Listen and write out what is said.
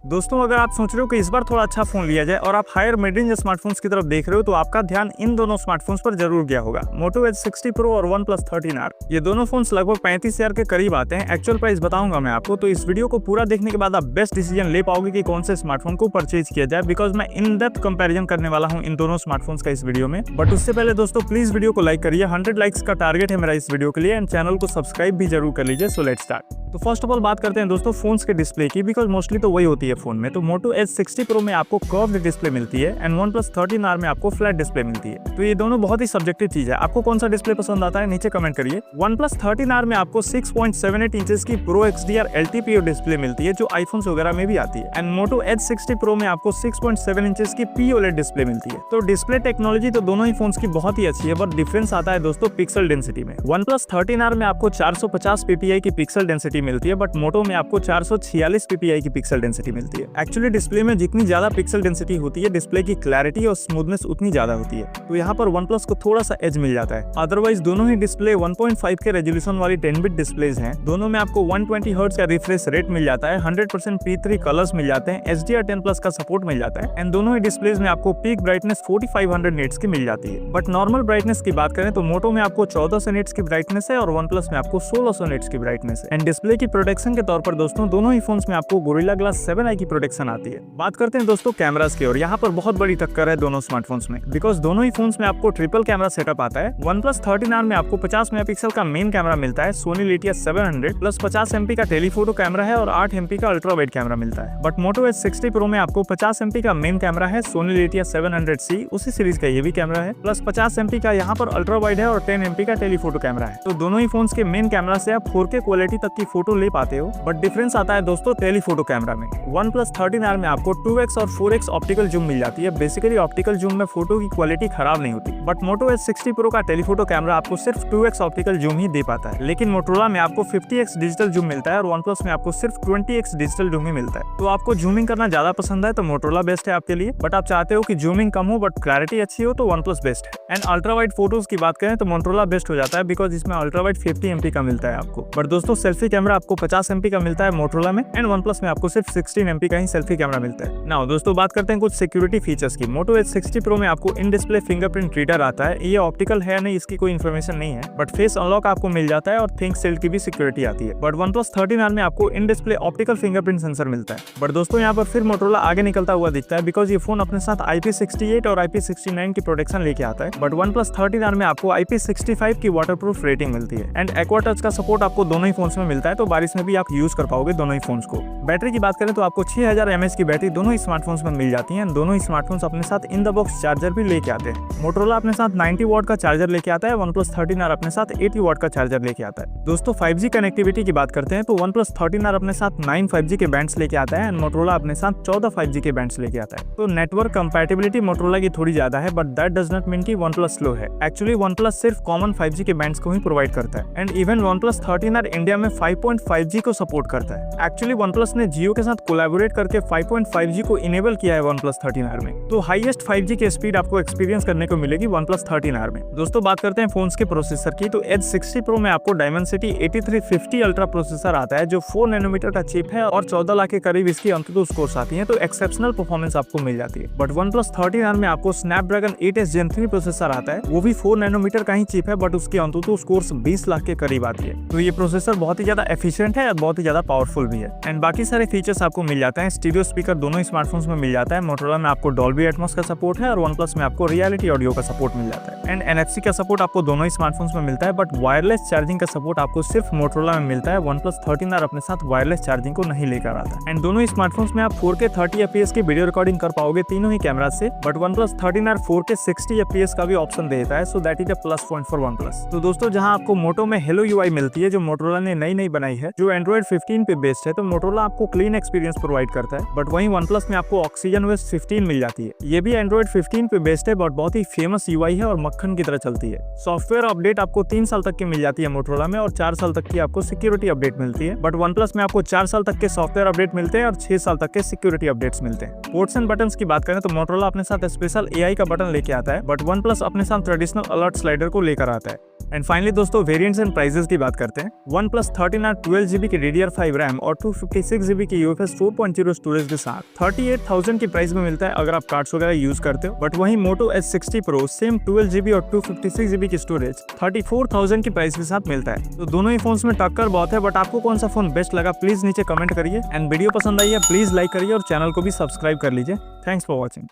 दोस्तों, अगर आप सोच रहे हो कि इस बार थोड़ा अच्छा फोन लिया जाए और आप हायर मिड रेंज स्मार्टफोन्स की तरफ देख रहे हो तो आपका ध्यान इन दोनों स्मार्टफोन्स पर जरूर गया होगा, Moto Edge 60 Pro और OnePlus 13R। ये दोनों फोन्स लगभग 35,000 के करीब आते हैं। एक्चुअल प्राइस बताऊंगा मैं आपको, तो इस वीडियो को पूरा देखने के बाद आप बेस्ट डिसीजन ले पाओगे कि कौन से स्मार्टफोन को परचेज किया जाए, बिकॉज मैं इन डेप्थ कंपैरिजन करने वाला हूँ इन दोनों स्मार्टफोन्स का इस वीडियो में। बट उससे पहले दोस्तों प्लीज वीडियो को लाइक करिए, 100 लाइक्स का टारगेट है मेरा इस वीडियो के लिए, एंड चैनल को सब्सक्राइब भी जरूर कर लीजिए। So let's start. तो फर्स्ट ऑफ ऑल बात करते हैं दोस्तों फोन्स के डिस्प्ले की, बिकॉज मोस्टली तो वही होती है फोन में। तो Moto Edge 60 Pro में आपको कर्व्ड डिस्प्ले मिलती है एंड OnePlus 13R में आपको फ्लैट डिस्प्ले मिलती है। तो ये दोनों बहुत ही सब्जेक्टिव चीज है, आपको कौन सा डिस्प्ले पसंद आता है नीचे कमेंट करिए। OnePlus 13R में आपको 6.78 इंचेस की Pro XDR LTPO डिस्प्ले मिलती है जो आईफोन्स वगैरह में भी आती है, एंड Moto Edge 60 Pro में आपको 6.7 इंचेस की POLED डिस्प्ले मिलती है। तो डिस्प्ले टेक्नोलॉजी तो दोनों ही फोन्स की बहुत ही अच्छी है, बट डिफरेंस आता है दोस्तों पिक्सल डेंसिटी में। OnePlus 13R में आपको 450 ppi की पिक्सल डेंसिटी मिलती है, बट Moto में आपको 446 ppi की पिक्सल डेंसिटी मिलती है। एक्चुअली डिस्प्ले में जितनी ज्यादा पिक्सल डेंसिटी होती है, डिस्प्ले की क्लैरिटी और स्मूथनेस उतनी ज्यादा होती है। तो यहाँ पर OnePlus को थोड़ा सा एज मिल जाता है। अदरवाइज दोनों ही डिस्प्ले 1.5 के रेजोल्यूशन वाली 10-bit डिस्प्लेज हैं। दोनों में आपको 120 हर्ट्ज का रिफ्रेश रेट मिल जाता है, 100% P3 कलर्स मिल जाते हैं, HDR10+ का सपोर्ट मिल जाता है, एंड दोनों ही डिस्प्लेज में आपको पीक ब्राइटनेस 4500 निट्स की मिल जाती है। बट नॉर्मल ब्राइटनेस की बात करें तो Moto में आपको 1400 निट्स की ब्राइटनेस है और OnePlus में आपको 1600 निट्स की ब्राइटनेस है। एंड डिस्प्ले की प्रोटेक्शन के तौर पर दोस्तों दोनों ही फोन्स में आपको Gorilla Glass 7i की प्रोटेक्शन आती है। बात करते हैं दोस्तों कैमरास की, और यहाँ पर बहुत बड़ी टक्कर है दोनों स्मार्टफोन्स में, बिकॉज दोनों ही फोन्स में आपको ट्रिपल कैमरा सेटअप आता है। OnePlus 13R में आपको 50 मेगापिक्सल का मेन कैमरा मिलता है, Sony Letia 700 प्लस 50 MP का टेलीफोटो कैमरा है और 8 MP का अल्ट्रा वाइड कैमरा मिलता है। बट Moto Edge 60 Pro में आपको 50 MP का मेन कैमरा है, Sony Letia 700C उसी सीरीज का ये भी कैमरा है, प्लस 50 MP का यहाँ पर अल्ट्रा वाइड है और 10 MP का टेलीफोटो कैमरा है। तो दोनों ही फोन्स के मेन कैमरा से आप 4K क्वालिटी तक की फोटो ले पाते हो, बट डिफरेंस आता है दोस्तों टेलीफोटो कैमरा में। OnePlus 13R में आपको 2x और 4x ऑप्टिकल जूम मिल जाती है। बेसिकली ऑप्टिकल जूम में फोटो की क्वालिटी खराब नहीं होती, बट Moto Edge 60 Pro का टेलीफोटो कैमरा आपको सिर्फ 2x ऑप्टिकल जूम ही दे पाता है। लेकिन Motorola में आपको 50x डिजिटल जूम मिलता है और OnePlus में आपको सिर्फ 20x डिजिटल जूम ही मिलता है। तो आपको जूमिंग करना ज्यादा पसंद है तो Motorola बेस्ट है आपके लिए, बट आप चाहते हो कि जूमिंग कम हो बट क्लैरिटी अच्छी हो तो OnePlus बेस्ट है। एंड अल्ट्रा वाइड फोटोज की बात करें तो Motorola बेस्ट हो जाता है, बिकॉज इसमें अल्ट्रा वाइड 50 MP का मिलता है आपको। बट दोस्तों सेल्फी कैमरा आपको 50 MP का मिलता है Motorola में, एंड OnePlus में आपको सिर्फ 16 MP का ही सेल्फी कैमरा मिलता है। नाउ दोस्तों बात करते हैं कुछ सिक्योरिटी फीचर्स की। Moto Edge 60 Pro में आपको इन डिस्प्ले फिंगरप्रिंट रीडर आता है। ये ऑप्टिकल है नहीं, इसकी कोई इन्फॉर्मेशन नहीं है, बट फेस अनलॉक आपको मिल जाता है और थिंक शील्ड की भी सिक्योरिटी आती है। बट OnePlus 13R में आपको in display optical fingerprint sensor मिलता है। बट दोस्तों यहाँ पर फिर Motorola आगे निकलता हुआ दिखता है, बिकॉज ये फोन अपने साथ IP68 और IP69 की प्रोटेक्शन लेके आता है। बट OnePlus 13R में आपको IP65 की वाटरप्रूफ रेटिंग मिलती है, एंड एक्वा टच का सपोर्ट आपको दोनों ही फोन्स में मिलता है, तो बारिश में भी आप यूज कर पाओगे दोनों ही फोन्स को। बैटरी की बात करें तो आपको 6000 mAh की बैटरी दोनों ही स्मार्टफोन्स में मिल जाती है। दोनों ही स्मार्टफोन्स अपने साथ इन द बॉक्स चार्जर भी लेके आते हैं। Motorola अपने साथ 90 वॉट का चार्जर लेके आता है, OnePlus 13R अपने साथ 80 वॉट का चार्जर लेके आता है। दोस्तों 5G कनेक्टिविटी की बात करते हैं तो OnePlus 13R अपने साथ 9 5G के बैंड्स लेके आता है, एंड Motorola अपने साथ 14 5G के बैंड्स लेके आता है। तो नेटवर्क कंपैटिबिलिटी Motorola की थोड़ी ज्यादा है, but that does not mean कि OnePlus स्लो है। एक्चुअली OnePlus सिर्फ कॉमन 5G के बैंड्स को ही प्रोवाइड करता है, and even OnePlus 13R India में 5.5G को सपोर्ट करता है। एक्चुअली OnePlus ने Jio के साथ कोलैबोरेट करके 5.5G को इनेबल किया है OnePlus 13R में। तो हाईएस्ट 5G की स्पीड आपको एक्सपीरियंस करने को मिलेगी OnePlus 13R में। दोस्तों बात करते हैं फोन्स के प्रोसेसर की, तो Edge 60 Pro में आपको Dimensity 8350 अल्ट्रा प्रोसेसर आता है जो 4 नैनोमीटर का चिप है और 14 लाख के करीब इसकी अंतुतु स्कोर्स आती है, तो एक्सेप्शनल परफॉर्मेंस आपको मिल जाती है। बट OnePlus 13R में आपको Snapdragon 8s Gen 3 प्रोसेसर आता है, वो भी 4 नैनोमीटर का ही चिप है, बट उसकी अंतुतु स्कोर्स 20 लाख के करीब आती है। तो ये प्रोसेसर बहुत ही ज्यादा एफिशिएंट है और बहुत ही ज्यादा पावरफुल भी है, एंड बाकी सारे फीचर्स आपको मिल जाते हैं। स्टीरियो स्पीकर दोनों ही स्मार्टफोन्स में मिल जाता है। Motorola में आपको Dolby Atmos का सपोर्ट है और OnePlus में आपको रियलिटी ऑडियो का सपोर्ट मिल जाता है, एंड NFC का सपोर्ट आपको दोनों ही स्मार्टफोन्स में मिलता है। बट वायरलेस चार्जिंग का सपोर्ट आपको सिर्फ Motorola में मिलता है। OnePlus 13R अपने साथ वायरलेस चार्जिंग को नहीं लेकर आता, एंड दोनों ही स्मार्टफोन्स में आप 4K 30 FPS की वीडियो रिकॉर्डिंग कर पाओगे तीनों ही कैमरा से। But OnePlus 13R 4K 60 FPS का भी ऑप्शन देता है, so that is a plus point for OnePlus। तो दोस्तों जहां आपको Moto में Hello UI मिलती है जो Motorola ने नई बनाई है, जो Android 15 पे बेस्ड है, तो Motorola आपको क्लीन एक्सपीरियंस प्रोवाइड करता है। बट वहीं OnePlus में आपको OxygenOS 15 मिल जाती है। ये भी Android 15 पे बेस्ड है, बट बहुत ही फेमस UI है और मक्खन की तरह चलती है। सॉफ्टवेयर अपडेट आपको 3 साल तक की मिल जाती है Motorola में, और 4 साल तक की आपको सिक्योरिटी अपडेट मिलती है। बट OnePlus में आपको 4 साल तक के सॉफ्टवेयर अपडेट मिलते हैं और 6 साल तक के सिक्योरिटी अपडेट्स मिलते हैं। पोर्ट्स एंड बटन्स की बात करें तो Motorola अपने साथ स्पेशल AI का बटन लेके आता है, बट OnePlus अपने साथ ट्रेडिशनल अलर्ट स्लाइडर को लेकर आता है। एंड फाइनली दोस्तों वेरिएंट्स एंड प्राइसेस की बात करते हैं। OnePlus 13R 12GB की DDR5 रैम और 256GB की UFS 4.0 स्टोरेज के साथ 38,000 की प्राइस में मिलता है अगर आप कार्ड्स वगैरह यूज करते हो। बट वहीं Moto H60 Pro same 12GB और 256GB की स्टोरेज 34,000 की प्राइस के साथ मिलता है। तो दोनों ही फोन्स में टक्कर बहुत है, बट आपको कौन सा फोन बेस्ट लगा प्लीज नीचे कमेंट करिए। एंड वीडियो पसंद आई है प्लीज लाइक करिए और चैनल को भी सब्सक्राइब कर लीजिए। Thanks for watching.